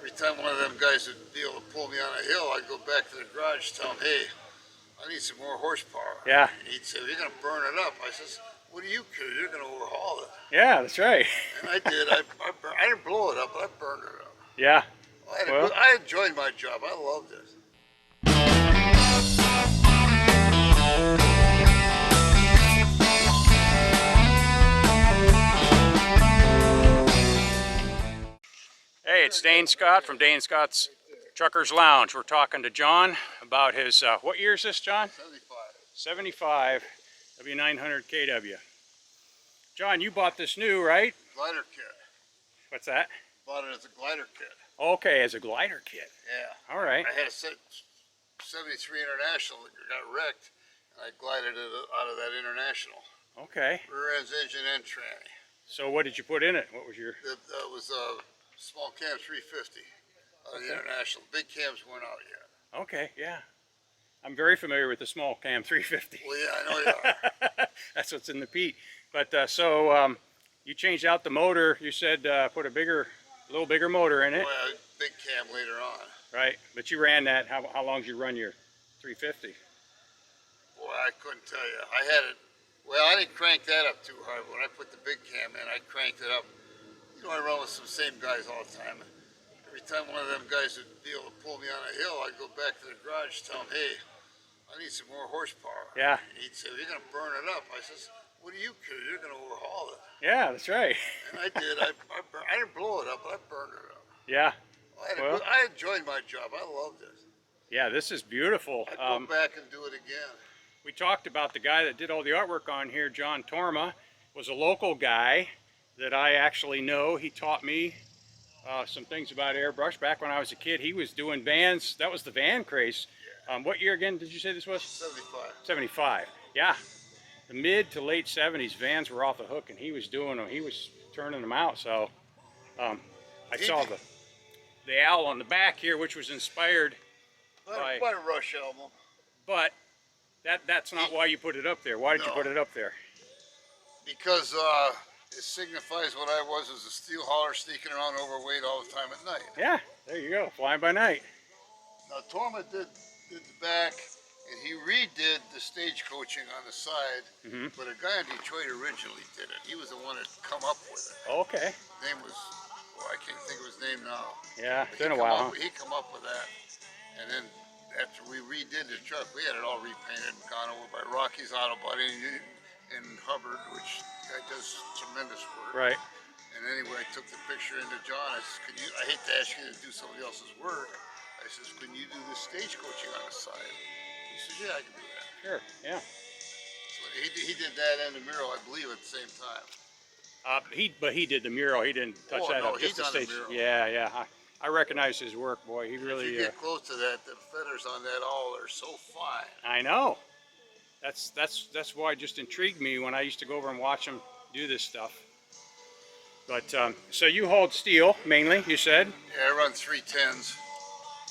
every time one of them guys would be able to pull me on a hill, I'd go back to the garage, tell him, hey, I need some more horsepower. Yeah. And he'd say, well, you're going to burn it up. I says, what do you care? You're going to overhaul it. Yeah, that's right. And I did. I didn't blow it up, but I burned it up. Yeah. Well, I enjoyed my job. I loved it. Hey, it's Dane Scott from Dane Scott's Truckers Lounge. We're talking to Jon about his, what year is this, Jon? 75 W900 KW. Jon, you bought this new, right? Glider kit. What's that? Bought it as a glider kit. Okay, as a glider kit. Yeah. All right. I had a 73 International that got wrecked, and I glided it out of that International. Okay. Rear ends, engine, and tranny. So what did you put in it? What was your... It was a small cam 350 out of the International. Big cams weren't out yet. Okay, yeah. I'm very familiar with the small cam 350. Well, yeah, I know you are. That's what's in the Pete. But you changed out the motor. You said put a little bigger motor in it. Well, big cam later on. Right, but you ran that. How long did you run your 350? Boy, I couldn't tell you. I had it. Well, I didn't crank that up too hard. When I put the big cam in, I cranked it up. You know, I run with some same guys all the time. Every time one of them guys would be able to pull me on a hill, I'd go back to the garage, tell him, hey, I need some more horsepower. Yeah. And he'd say, well, you're going to burn it up. I says, what do you care? You're going to overhaul it. Yeah, that's right. And I did. I didn't blow it up, but I burned it up. Yeah. I enjoyed my job. I loved it. Yeah, this is beautiful. I'd go back and do it again. We talked about the guy that did all the artwork on here, Jon Auer, was a local guy that I actually know. He taught me some things about airbrush back when I was a kid. He was doing vans. That was the van craze. What year again did you say this was? 75. 75. Yeah. The mid to late 70s vans were off the hook, and he was doing them. He was turning them out. So I saw the owl on the back here, which was inspired by Rush album. But that's not why you put it up there. Why did you put it up there? Because it signifies what I was as a steel hauler sneaking around overweight all the time at night. Yeah, there you go, flying by night. Now Torma did the back, and he redid the stage coaching on the side, but a guy in Detroit originally did it. He was the one that come up with it. Okay. His name was, well, I can't think of his name now. Yeah, it's been a while, huh? He come up with that, and then after we redid the truck, we had it all repainted and gone over by Rocky's Auto Body in Hubbard, which guy does tremendous work. Right. And anyway, I took the picture into Jon. I said, I hate to ask you to do somebody else's work. I says, can you do the stage coaching on the side? He says, yeah, I can do that. Sure, yeah. So he did that and the mural, I believe, at the same time. But he did the mural. He didn't touch that up. Just the stage. Yeah, yeah. I recognize his work, boy. He really. If you get close to that, the feathers on that owl are so fine. I know. That's why it just intrigued me when I used to go over and watch him do this stuff. But so you hold steel mainly, you said? Yeah, I run 310s,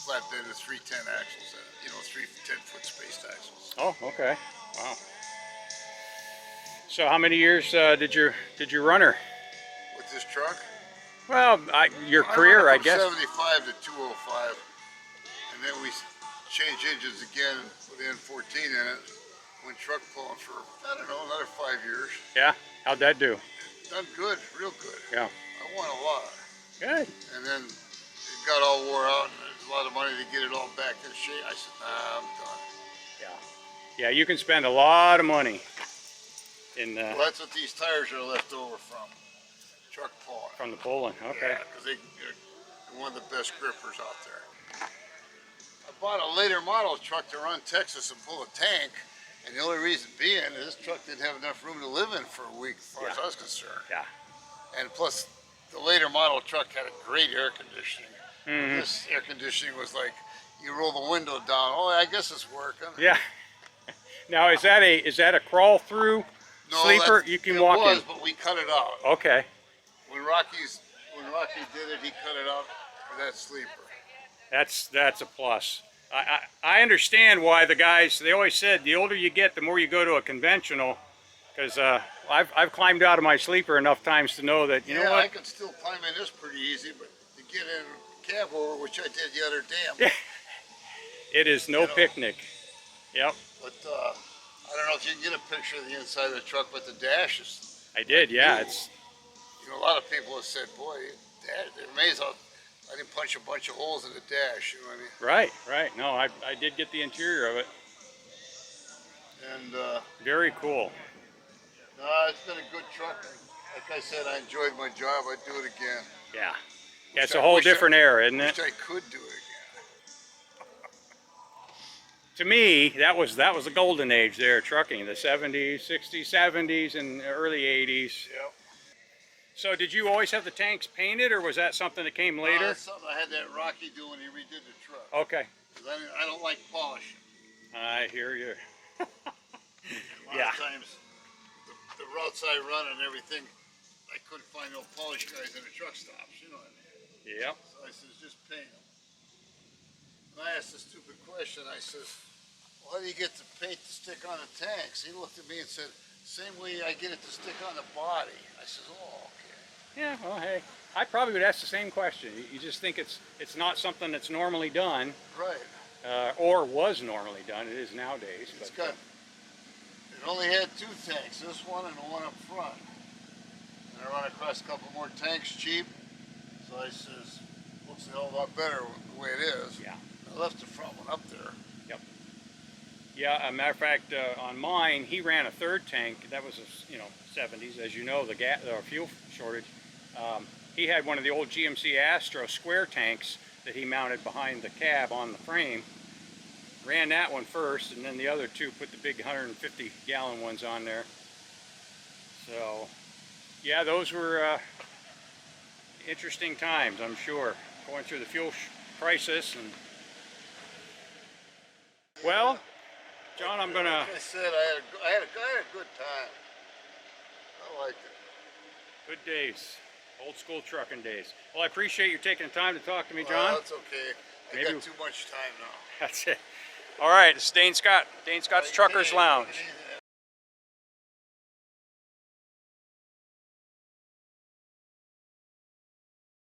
flatbed with 310 axles in it. You know, 3 10-foot spaced axles. Oh, okay. Wow. So how many years did you run her? With this truck? Well, your career, I guess. 75 to 205, and then we changed engines again, put in 14 in it. Went truck pulling for, I don't know, another 5 years. Yeah? How'd that do? Done good, real good. Yeah. I won a lot. Good. And then it got all wore out, and there's a lot of money to get it all back in shape. I said, nah, I'm done. Yeah. Yeah, you can spend a lot of money in... well, that's what these tires are left over from. Truck pulling. From the pulling, okay. Yeah, because they're one of the best grippers out there. I bought a later model truck to run Texas and pull a tank. And the only reason being is this truck didn't have enough room to live in for a week, as far as I was concerned. Yeah. And plus, the later model truck had a great air conditioning. This air conditioning was like, you roll the window down. Oh, I guess it's working. Yeah. Now, is that a crawl through sleeper? You can walk in. It was, but we cut it out. Okay. When Rocky did it, he cut it out for that sleeper. That's a plus. I understand why the guys, they always said the older you get, the more you go to a conventional, because I've climbed out of my sleeper enough times to know that, you know what? I can still climb in this pretty easy, but to get in cab over, which I did the other day. It is no picnic. Yep. But I don't know if you can get a picture of the inside of the truck, but the dash is. I did, yeah. New. It's. You know, a lot of people have said, boy, they're amazed how I didn't punch a bunch of holes in the dash. You know what I mean? Right, right. No, I did get the interior of it. And very cool. no, it's been a good truck. Like I said, I enjoyed my job. I'd do it again. Yeah. Yeah, it's a whole different era, isn't it? Wish I could do it again. To me, that was the golden age there, trucking, the 70s, 60s, 70s, and early 80s. Yep. So did you always have the tanks painted, or was that something that came later? That's something I had that Rocky do when he redid the truck. Okay. 'Cause I don't like polishing. I hear you. A lot of times, the routes I run and everything, I couldn't find no polish guys in the truck stops. You know what I mean? Yep. So I says, just paint them. And I asked a stupid question. I says, well, how do you get the paint to stick on the tanks? He looked at me and said, same way I get it to stick on the body. I says, oh, okay. Yeah, well, hey, I probably would ask the same question. You just think it's not something that's normally done, Right. or was normally done. It is nowadays. It's but, got, it only had 2 tanks, this one and the one up front. And I run across a couple more tanks cheap. So I says, looks a hell of a lot better the way it is. yeah. I left the front one up there. Yep. Yeah, as a matter of fact, on mine, he ran a 3rd tank. That was, 70s, as you know, the fuel shortage. He had one of the old GMC Astro square tanks that he mounted behind the cab on the frame. Ran that one first, and then the other 2 put the big 150-gallon ones on there. So, yeah, those were interesting times, I'm sure, going through the fuel crisis. And well, John, I'm gonna. Like I said, I had a good time. I liked it. Good days, old school trucking days. Well, I appreciate you taking the time to talk to me, John. Well, that's okay. I Maybe got too much time now. That's it. All right, it's Dane Scott. Dane Scott's Truckers Lounge.